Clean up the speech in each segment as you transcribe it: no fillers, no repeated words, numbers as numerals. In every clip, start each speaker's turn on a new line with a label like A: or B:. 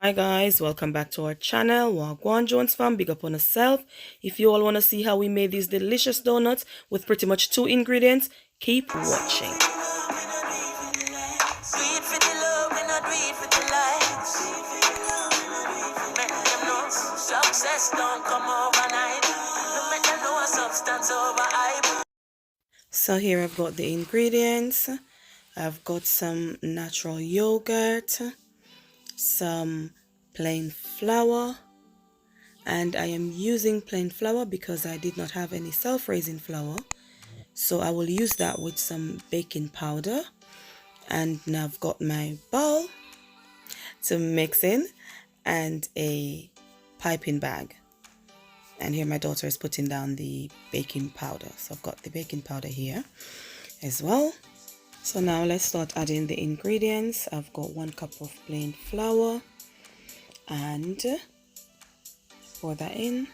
A: Hi guys, welcome back to our channel. Wagwan Jones fam, big up on yourself. If you all want to see how we made these delicious donuts with pretty much two ingredients, keep watching. So here I've got the ingredients. I've got some natural yogurt, some plain flour, and I am using plain flour because I did not have any self-raising flour. So I will use that with some baking powder. And now I've got my bowl to mix in and a piping bag. And here my daughter is putting down the baking powder. So I've got the baking powder here as well. So now let's start adding the ingredients. I've got 1 cup of plain flour and pour that in.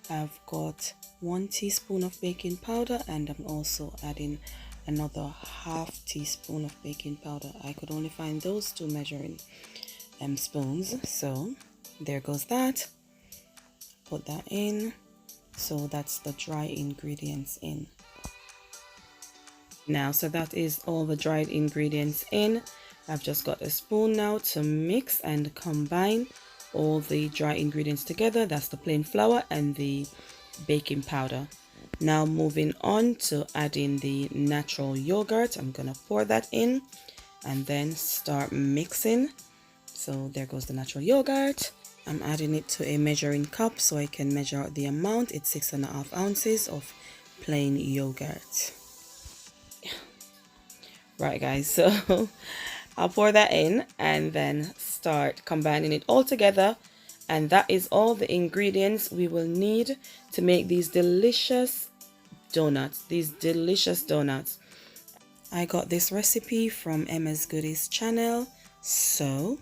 A: I've got 1 teaspoon of baking powder and I'm also adding another half teaspoon of baking powder. I could only find those 2 measuring spoons, so there goes that. Put that in. So that's the dry ingredients in. Now, so that is all the dried ingredients in. I've just got a spoon now to mix and combine all the dry ingredients together. That's the plain flour and the baking powder. Now moving on to adding the natural yogurt. I'm gonna pour that in and then start mixing. So there goes the natural yogurt. I'm adding it to a measuring cup so I can measure out the amount. It's 6.5 ounces of plain yogurt. Right guys, so I'll pour that in and then start combining it all together. And that is all the ingredients we will need to make these delicious donuts. I got this recipe from Emma's Goodies channel, so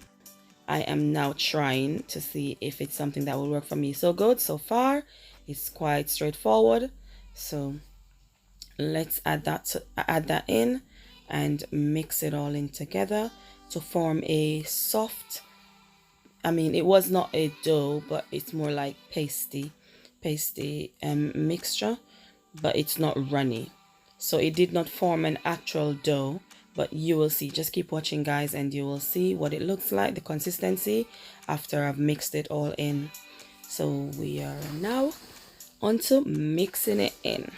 A: I am now trying to see if it's something that will work for me. So good so far. It's quite straightforward. So let's add that in and mix it all in together to form a soft, it was not a dough, but it's more like pasty mixture, but it's not runny. So it did not form an actual dough, but you will see. Just keep watching guys and you will see what it looks like, the consistency after I've mixed it all in. So we are now on to mixing it in.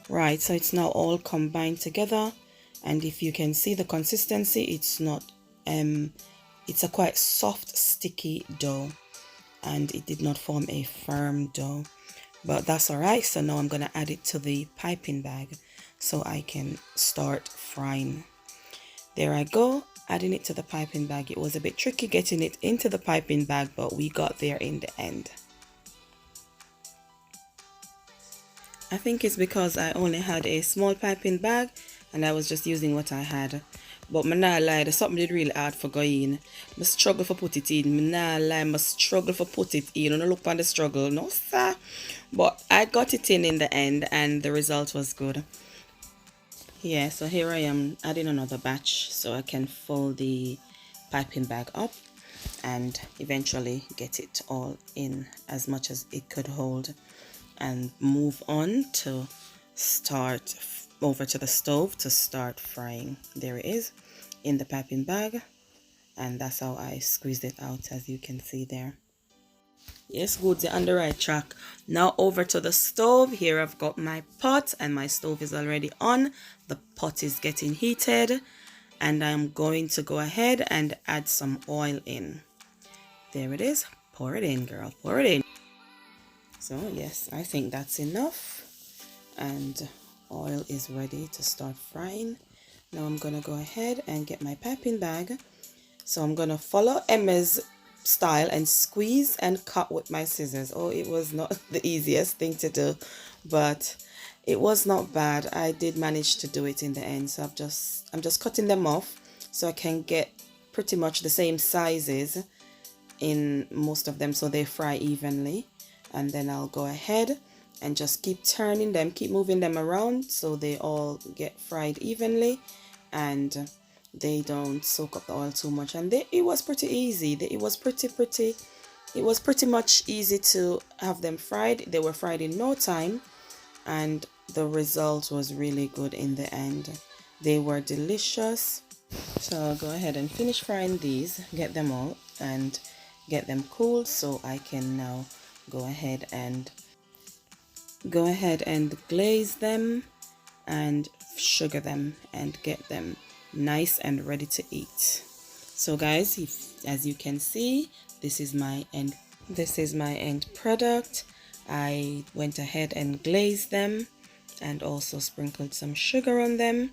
A: Right, so it's now all combined together, and if you can see the consistency, it's not it's a quite soft sticky dough, and it did not form a firm dough, but that's all right. So now I'm going to add it to the piping bag so I can start frying. There I go, adding it to the piping bag. It was a bit tricky getting it into the piping bag, but we got there in the end. I think it's because I only had a small piping bag and I was just using what I had. But me nah lie, there's something did really hard for going. I struggle for put it in. Me nah lie, I struggle for put it in. I don't look on the struggle, no sir. But I got it in the end and the result was good. Yeah, so here I am adding another batch so I can fold the piping bag up and eventually get it all in as much as it could hold, and move on to start over to the stove to start frying. There it is in the piping bag, and that's how I squeezed it out, as you can see there. Yes, good, you're on the right track. Now over to the stove. Here I've got my pot and my stove is already on. The pot is getting heated and I'm going to go ahead and add some oil in. There it is. Pour it in, girl, pour it in. So yes, I think that's enough, and oil is ready to start frying. Now I'm gonna go ahead and get my piping bag. So I'm gonna follow Emma's style and squeeze and cut with my scissors. Oh, it was not the easiest thing to do, but it was not bad. I did manage to do it in the end. So I'm just cutting them off so I can get pretty much the same sizes in most of them so they fry evenly. And then I'll go ahead and just keep turning them, keep moving them around so they all get fried evenly and they don't soak up the oil too much. And it was pretty easy. It was pretty much easy to have them fried. They were fried in no time and the result was really good in the end. They were delicious. So I'll go ahead and finish frying these, get them out and get them cooled so I can now go ahead and glaze them and sugar them and get them nice and ready to eat. So guys, as you can see, this is my end product. I went ahead and glazed them and also sprinkled some sugar on them,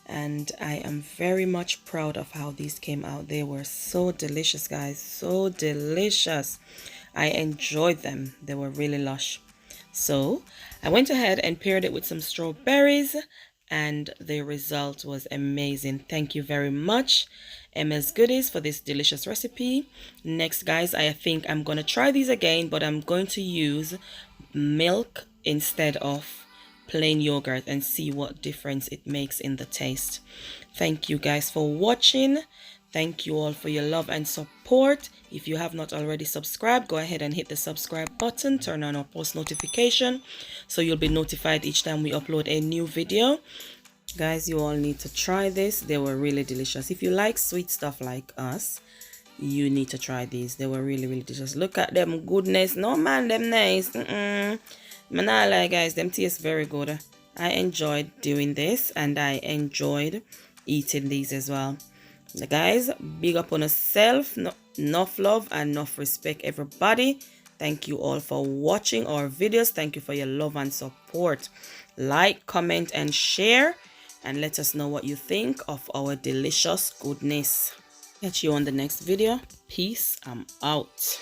A: and I am very much proud of how these came out. They were so delicious, guys, so delicious. I enjoyed them. They were really lush. So I went ahead and paired it with some strawberries and the result was amazing. Thank you very much, Emma's Goodies, for this delicious recipe. Next, guys, I think I'm going to try these again, but I'm going to use milk instead of plain yogurt and see what difference it makes in the taste. Thank you guys for watching. Thank you all for your love and support. If you have not already subscribed, go ahead and hit the subscribe button, turn on our post notification so you'll be notified each time we upload a new video. Guys, you all need to try this. They were really delicious. If you like sweet stuff like us, you need to try these. They were really, really delicious. Look at them goodness. No man, them nice. Man, I like, guys, them taste very good. I enjoyed doing this and I enjoyed eating these as well. Guys, big up on yourself. Enough love and enough respect, everybody. Thank you all for watching our videos. Thank you for your love and support. Like, comment and share and let us know what you think of our delicious goodness. Catch you on the next video. Peace. I'm out.